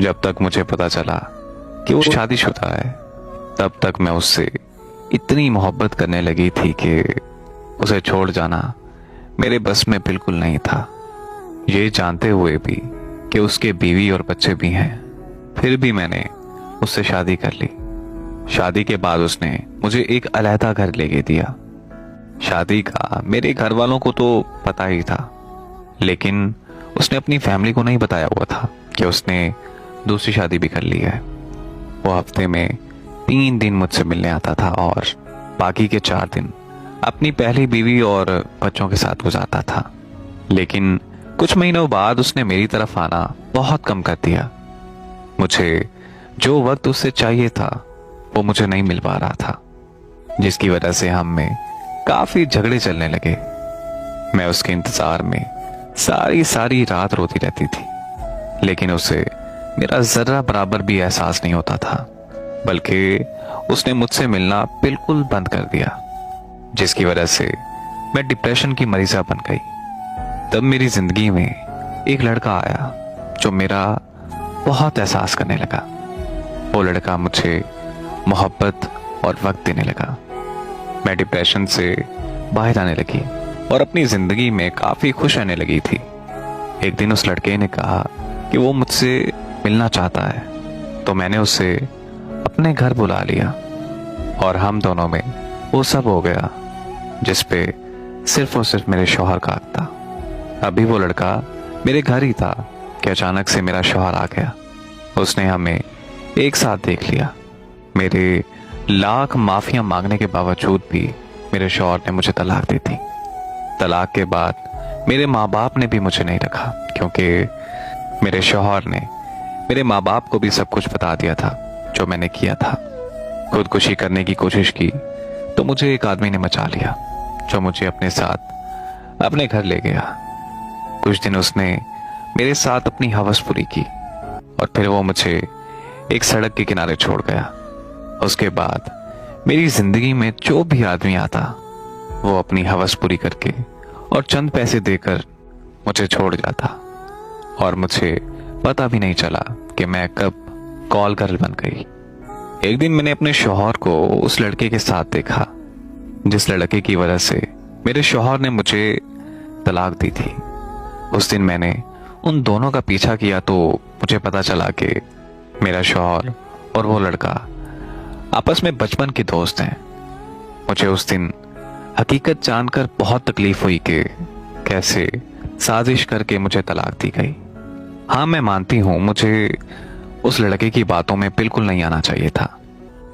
जब तक मुझे पता चला कि वो शादीशुदा है, तब तक मैं उससे इतनी मोहब्बत करने लगी थी कि उसे छोड़ जाना मेरे बस में बिल्कुल नहीं था। ये जानते हुए भी कि उसके बीवी और बच्चे भी हैं, फिर भी मैंने उससे शादी कर ली। शादी के बाद उसने मुझे एक अलहदा घर लेके दिया। शादी का मेरे घर वालों को तो पता ही था, लेकिन उसने अपनी फैमिली को नहीं बताया हुआ था कि उसने दूसरी शादी भी कर ली है। वो हफ्ते में 3 दिन मुझसे मिलने आता था और बाकी के 4 दिन अपनी पहली बीवी और बच्चों के साथ गुजारता था। लेकिन कुछ महीनों बाद उसने मेरी तरफ आना बहुत कम कर दिया। मुझे जो वक्त उससे चाहिए था वो मुझे नहीं मिल पा रहा था, जिसकी वजह से हम में काफी झगड़े चलने लगे। मैं उसके इंतजार में सारी रात रोती रहती थी, लेकिन उसे मेरा जर्रा बराबर भी एहसास नहीं होता था, बल्कि उसने मुझसे मिलना बिल्कुल बंद कर दिया, जिसकी वजह से मैं डिप्रेशन की मरीजा बन गई। तब मेरी जिंदगी में एक लड़का आया जो मेरा बहुत एहसास करने लगा। वो लड़का मुझे मोहब्बत और वक्त देने लगा। मैं डिप्रेशन से बाहर आने लगी और अपनी जिंदगी में काफी खुश रहने लगी थी। एक दिन उस लड़के ने कहा कि वो मुझसे मिलना चाहता है, तो मैंने उसे अपने घर बुला लिया और हम दोनों में वो सब हो गया जिस पे सिर्फ और सिर्फ मेरे शौहर का हक था। अभी वो लड़का मेरे घर ही था कि अचानक से मेरा शौहर आ गया। उसने हमें एक साथ देख लिया। मेरे लाख माफियां मांगने के बावजूद भी मेरे शौहर ने मुझे तलाक दी थी। तलाक के बाद मेरे माँ बाप ने भी मुझे नहीं रखा, क्योंकि मेरे शौहर ने मेरे माँ बाप को भी सब कुछ बता दिया था जो मैंने किया था। खुदकुशी करने की कोशिश की तो मुझे एक आदमी ने मचा लिया, जो मुझे अपने साथ अपने घर ले गया। कुछ दिन उसने मेरे साथ अपनी हवस पूरी की और फिर वो मुझे एक सड़क के किनारे छोड़ गया। उसके बाद मेरी जिंदगी में जो भी आदमी आता वो अपनी हवस पूरी करके और चंद पैसे देकर मुझे छोड़ जाता, और मुझे पता भी नहीं चला कि मैं कब कॉल गर्ल बन गई। एक दिन मैंने अपने शौहर को उस लड़के के साथ देखा जिस लड़के की वजह से मेरे शौहर ने मुझे तलाक दी थी। उस दिन मैंने उन दोनों का पीछा किया तो मुझे पता चला कि मेरा शौहर और वो लड़का आपस में बचपन के दोस्त हैं। मुझे उस दिन हकीकत जानकर बहुत तकलीफ हुई कि कैसे साजिश करके मुझे तलाक दी गई। हाँ, मैं मानती हूँ मुझे उस लड़के की बातों में बिल्कुल नहीं आना चाहिए था,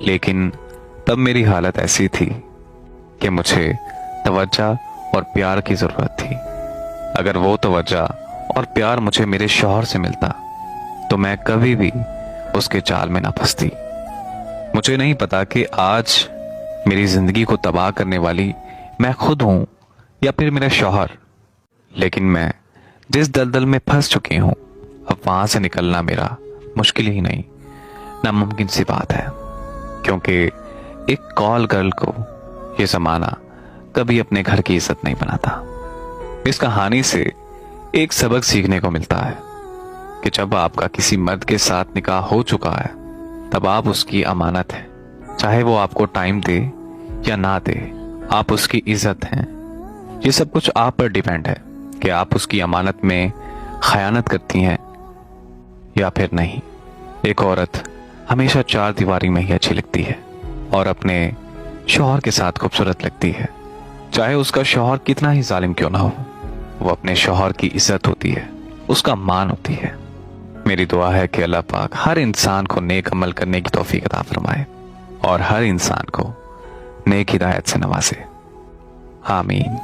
लेकिन तब मेरी हालत ऐसी थी कि मुझे तवज्जो और प्यार की जरूरत थी। अगर वो तवज्जो और प्यार मुझे मेरे शौहर से मिलता तो मैं कभी भी उसके जाल में ना फंसती। मुझे नहीं पता कि आज मेरी जिंदगी को तबाह करने वाली मैं खुद हूं या फिर मेरा शौहर, लेकिन मैं जिस दलदल में फंस चुकी हूं अब वहां से निकलना मेरा मुश्किल ही नहीं, नामुमकिन सी बात है, क्योंकि एक कॉल गर्ल को ये जमाना कभी अपने घर की इज्जत नहीं बनाता। इस कहानी से एक सबक सीखने को मिलता है कि जब आपका किसी मर्द के साथ निकाह हो चुका है तब आप उसकी अमानत हैं। चाहे वो आपको टाइम दे या ना दे, आप उसकी इज्जत हैं। ये सब कुछ आप पर डिपेंड है कि आप उसकी अमानत में खयानत करती हैं या फिर नहीं। एक औरत हमेशा 4 दीवारी में ही अच्छी लगती है और अपने शौहर के साथ खूबसूरत लगती है, चाहे उसका शौहर कितना ही जालिम क्यों ना हो। वो अपने शौहर की इज्जत होती है, उसका मान होती है। मेरी दुआ है कि अल्लाह पाक हर इंसान को नेक अमल करने की तौफीक अता फरमाए और हर इंसान को नेक हिदायत से नवाजे। आमीन।